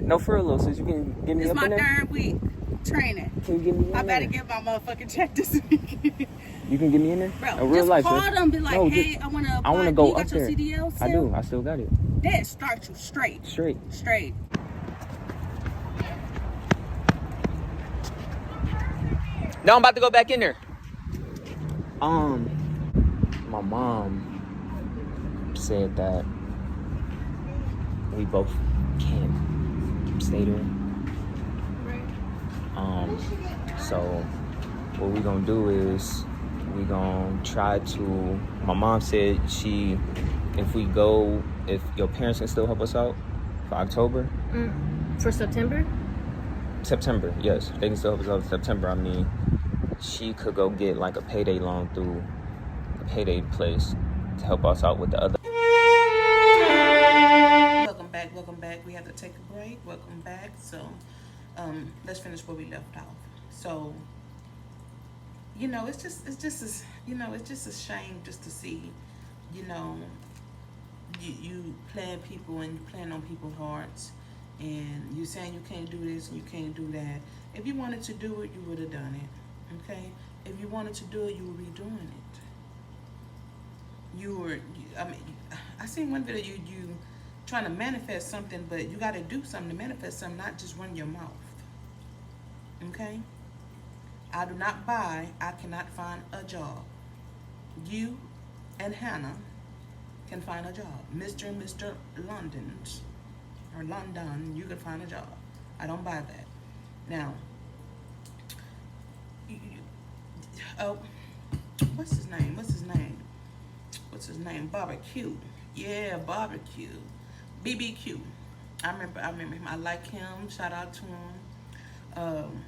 No, for real, sis. You can give me This up my in there? third week training. Can you give me in I better there? get my motherfucking check this week. You can give me in there? Bro, In real just life, call sis. them, be like, No, hey, just, I want to apply. I want to You go got up your there. CDL still? I do. I still got it. That start you straight. Straight. No, I'm about to go back in there. My mom said that we both can't stay there. So what we gonna do is we gonna try to. My mom said if your parents can still help us out for October. For September? September, yes. They can still help us out in September. I mean, she could go get like a payday loan through a payday place to help us out with the other. Welcome back. We have to take a break. Welcome back. So, let's finish where we left off. So, it's just a shame just to see, you playing people and you playing on people's hearts, and you saying you can't do this and you can't do that. If you wanted to do it, you would have done it. Okay? If you wanted to do it, you would be doing it. I seen one video you trying to manifest something, but you got to do something to manifest something, not just run your mouth. Okay? I do not buy, I cannot find a job. You and Hannah can find a job. Mr. and Mr. London, you can find a job. I don't buy that. Now, what's his name? Barbecue. Yeah, Barbecue. BBQ. I remember him. I like him. Shout out to him.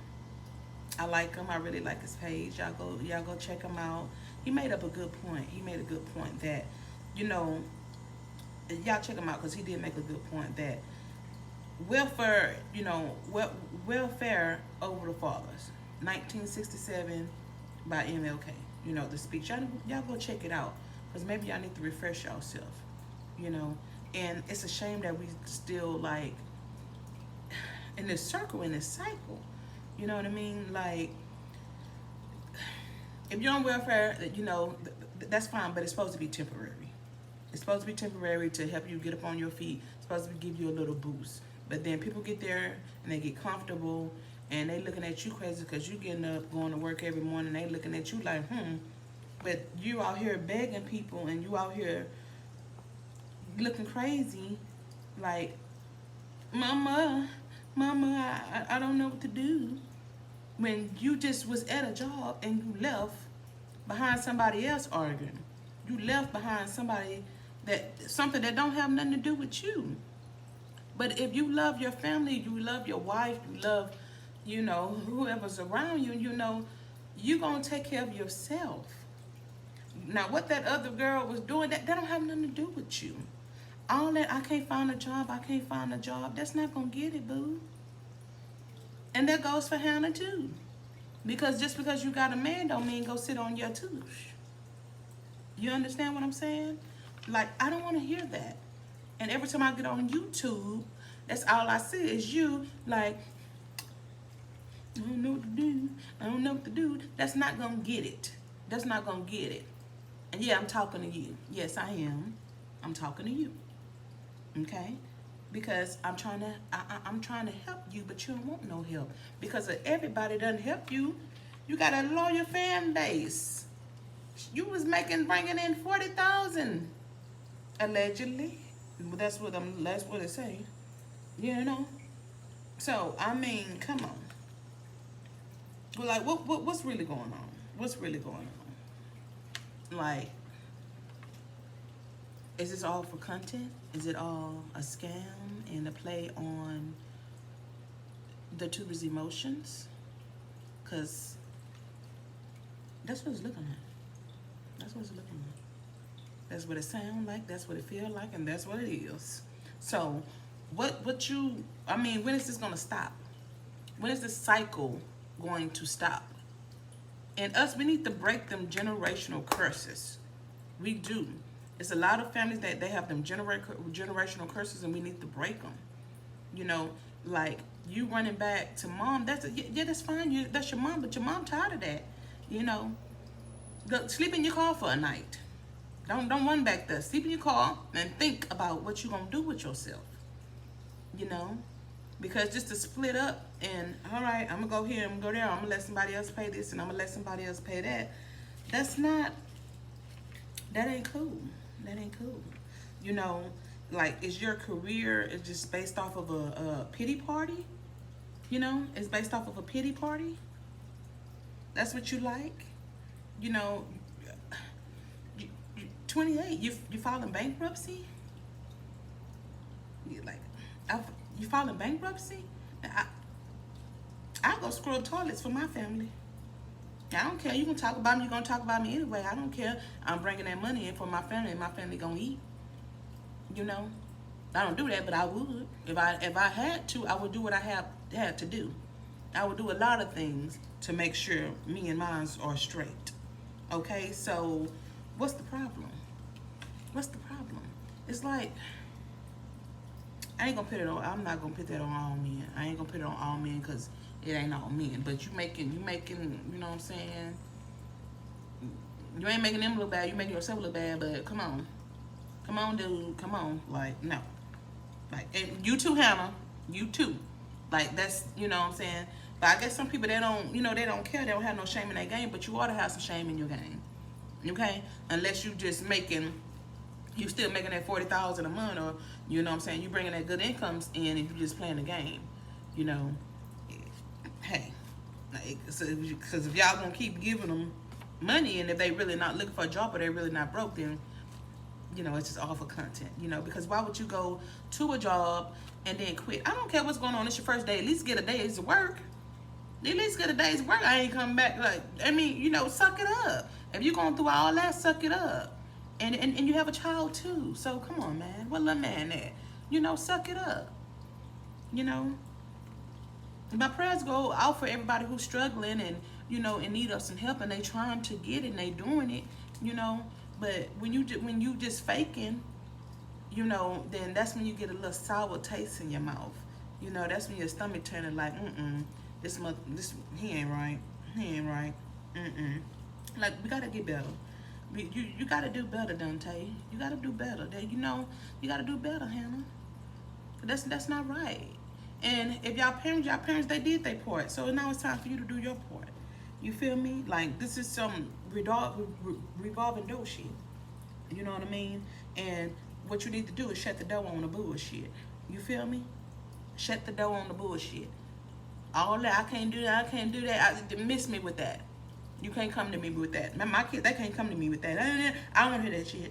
I like him. I really like his page. Y'all go check him out. He made up a good point. That, y'all check him out because he did make a good point that welfare, welfare over the fathers. 1967 by MLK. The speech. Y'all go check it out because maybe y'all need to refresh yourself. And it's a shame that we still like in this circle, in this cycle. You know what I mean? Like, if you're on welfare, that's fine, but it's supposed to be temporary. It's supposed to be temporary to help you get up on your feet. It's supposed to give you a little boost. But then people get there and they get comfortable and they looking at you crazy because you getting up, going to work every morning. They looking at you like, But you out here begging people and you out here looking crazy, like, Mama, I don't know what to do. When you just was at a job and you left behind somebody else arguing. You left behind something that don't have nothing to do with you. But if you love your family, you love your wife, you love, whoever's around you, you're going to take care of yourself. Now, what that other girl was doing, that don't have nothing to do with you. All that, I can't find a job, that's not going to get it, boo. And that goes for Hannah, too. Because just because you got a man don't mean go sit on your touche. You understand what I'm saying? Like, I don't want to hear that. And every time I get on YouTube, that's all I see is you, like, I don't know what to do. That's not going to get it. And yeah, I'm talking to you. Yes, I am. I'm talking to you. Okay? Because I'm trying to help you, but you don't want no help. Because if everybody doesn't help you, you got a loyal fan base. You was bringing in 40,000, allegedly. That's what it say. So I mean, come on. Well, like, what's really going on? What's really going on? Like, is this all for content? Is it all a scam and a play on the tuber's emotions? Because that's what it's looking at. That's what it sounds like, that's what it feels like, and that's what it is. So, when is this going to stop? When is this cycle going to stop? And we need to break them generational curses. We do. It's a lot of families that they have them generational curses, and we need to break them. Like, you running back to mom, yeah, that's fine. That's your mom, but your mom tired of that. You know, go sleep in your car for a night. Don't run back there. Sleep in your car and think about what you're gonna do with yourself. You know, because just to split up and all right, I'm gonna go here, I'm gonna go there, I'm gonna let somebody else pay this, and I'm gonna let somebody else pay that. That's not. That ain't cool. That ain't cool. You know, like, is your career is just based off of a pity party? You know, it's based off of a pity party. That's what you like. You know, 28. You filing bankruptcy. You like, you filing bankruptcy? I go scrub toilets for my family. I don't care. You can talk about me. You're gonna talk about me anyway. I don't care. I'm bringing that money in for my family, and my family gonna eat. You know, I don't do that, but I would. If I had to, I would do what I had to do. I would do a lot of things to make sure me and mine are straight. Okay, so what's the problem? What's the problem? It's like, I ain't gonna put it on. I'm not gonna put that on all men. I ain't gonna put it on all men because it ain't all men. But you making, you know what I'm saying? You ain't making them look bad. You making yourself look bad. But come on, dude. Come on, like, no, like, and you too, Hannah. You too. Like, that's, you know what I'm saying. But I guess some people, they don't, you know, they don't care. They don't have no shame in their game. But you ought to have some shame in your game, okay? Unless you just making. You still making that $40,000 a month, or you know what I'm saying, you bringing that good incomes in, and you just playing the game, you know. Hey, because if y'all gonna keep giving them money, and if they really not looking for a job or they really not broke, then you know it's just all for content, you know. Because why would you go to a job and then quit? I don't care what's going on. It's your first day. At least get a day's work. At least get a day's work. I ain't coming back. Like, I mean, you know, suck it up. If you're going through all that, suck it up. And you have a child too, so come on, man. What little man at? You know, suck it up. You know, my prayers go out for everybody who's struggling and, you know, in need of some help, and they trying to get it and they doing it. You know, but when you just faking, you know, then that's when you get a little sour taste in your mouth. You know, that's when your stomach turning like, this he ain't right. He ain't right. Like, we gotta get better. You gotta do better, Dontay. You gotta do better. You know, you gotta do better, Hannah. That's not right. And if y'all parents, they did their part. So now it's time for you to do your part. You feel me? Like, this is some revolving door shit. You know what I mean? And what you need to do is shut the door on the bullshit. You feel me? Shut the door on the bullshit. All that, I can't do that, I can't do that. Miss me with that. You can't come to me with that. My kids, they can't come to me with that. I don't want to hear that shit.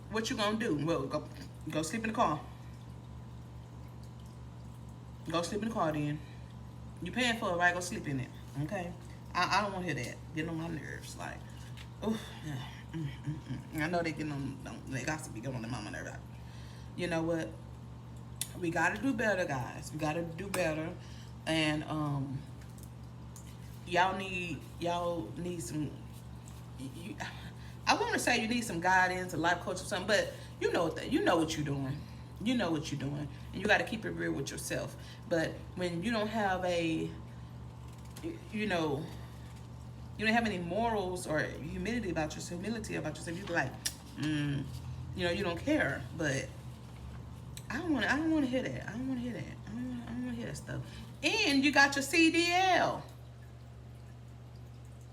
What you gonna do? Well, go sleep in the car. Go sleep in the car then. You paying for it, right? Go sleep in it. Okay? I don't want to hear that. Getting on my nerves. Like, oh, I know they getting on. They got to be getting on the mama nerves. You know what? We gotta do better, guys. We gotta do better, and y'all need some. I want to say you need some guidance, a life coach or something, but you know what you're doing. You know what you're doing, and you got to keep it real with yourself. But when you don't have you don't have any morals or humility about yourself, you be like, you know, you don't care. But I don't want to hear that. I don't want to hear that. I don't want to hear that stuff. And you got your CDL.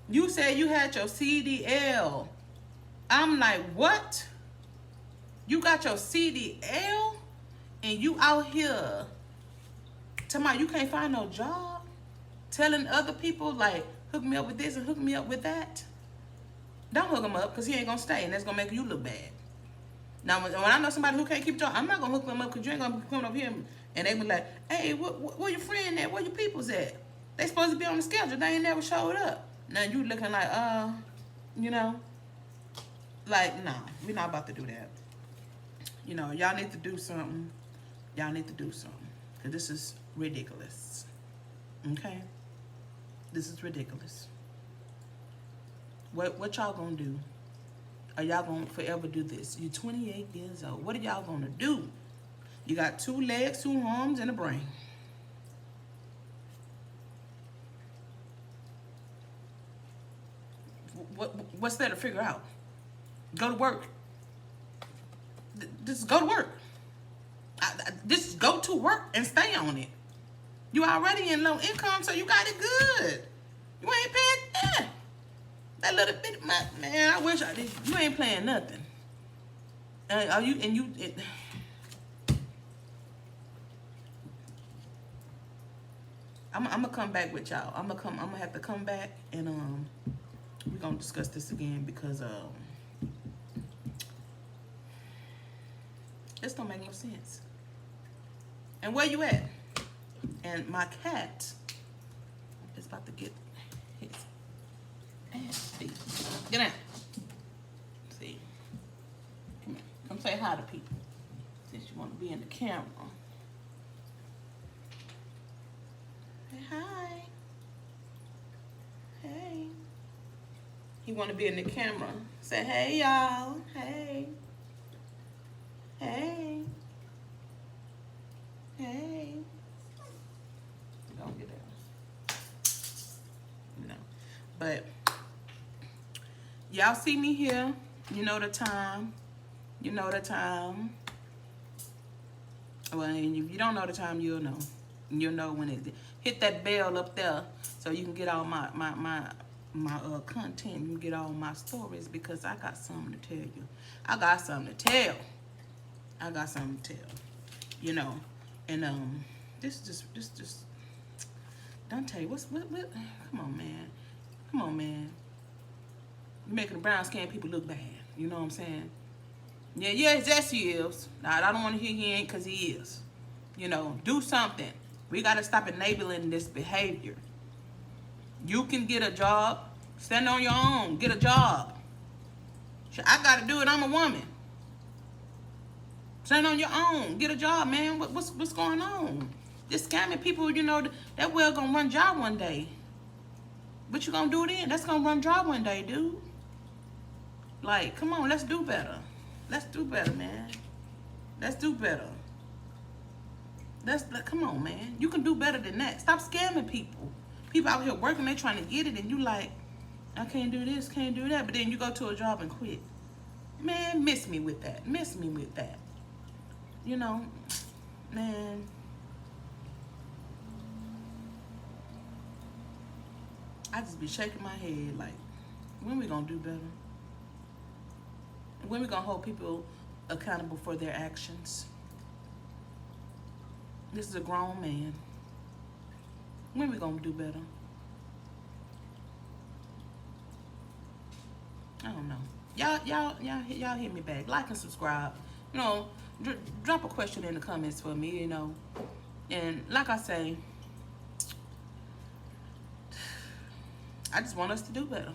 You said you had your CDL. I'm like, what? You got your CDL and you out here talking about you can't find no job, telling other people like, hook me up with this and hook me up with that. Don't hook him up, because he ain't gonna stay, and that's gonna make you look bad. Now, when I know somebody who can't keep a job, I'm not gonna hook them up, because you ain't gonna be coming up here and they be like, hey, where your friend at? Where your people's at? They supposed to be on the schedule. They ain't never showed up. Now you looking like, you know, like, nah, we're not about to do that. You know, y'all need to do something. Y'all need to do something, because this is ridiculous. Okay? This is ridiculous. What y'all gonna do? Are y'all gonna forever do this? You're 28 years old. What are y'all gonna do? You got 2 legs, 2 arms, and a brain. What's there to figure out? Go to work. Just go to work. Just go to work and stay on it. You already in low income, so you got it good. You ain't paying that little bit of money, man. I wish I did. You ain't playing nothing. I'm gonna come back with y'all. I'm gonna have to come back and we're gonna discuss this again because this don't make no sense. And where you at? And my cat is about to get his ass beat. Get out. See. Come here. Come say hi to people. Since you want to be in the camera. Say hi. Hey. He want to be in the camera. Say hey, y'all. Hey. Hey. Hey. Don't get that. No. But y'all see me here. You know the time. You know the time. Well, and if you don't know the time, you'll know. You'll know when it hit that bell up there so you can get all my content. You can get all my stories because I got something to tell you. I got something to tell. I got something to tell. You know. And this Dontay, what come on, man. Come on, man. You're making the brown skinned people look bad. You know what I'm saying? Yeah, yes he is. Now I don't want to hear he ain't, cause he is. You know, do something. We gotta stop enabling this behavior. You can get a job, stand on your own, get a job. I gotta do it, I'm a woman. Stand on your own. Get a job, man. What's going on? Just scamming people, you know, that well gonna run dry one day. What you gonna do then? That's gonna run dry one day, dude. Like, come on, let's do better. Let's do better, man. Let's do better. Come on, man. You can do better than that. Stop scamming people. People out here working, they trying to get it, and you like, I can't do this, can't do that. But then you go to a job and quit. Man, miss me with that. Miss me with that. You know, man. I just be shaking my head like, when we gonna do better? When we gonna hold people accountable for their actions? This is a grown man. When we gonna do better? I don't know. Y'all hit me back. Like and subscribe. You know, drop a question in the comments for me, you know. And like I say, I just want us to do better.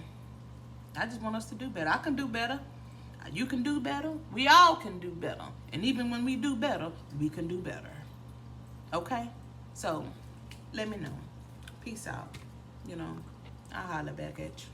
I just want us to do better. I can do better. You can do better. We all can do better. And even when we do better, we can do better. Okay? So, let me know. Peace out. You know, I'll holler back at you.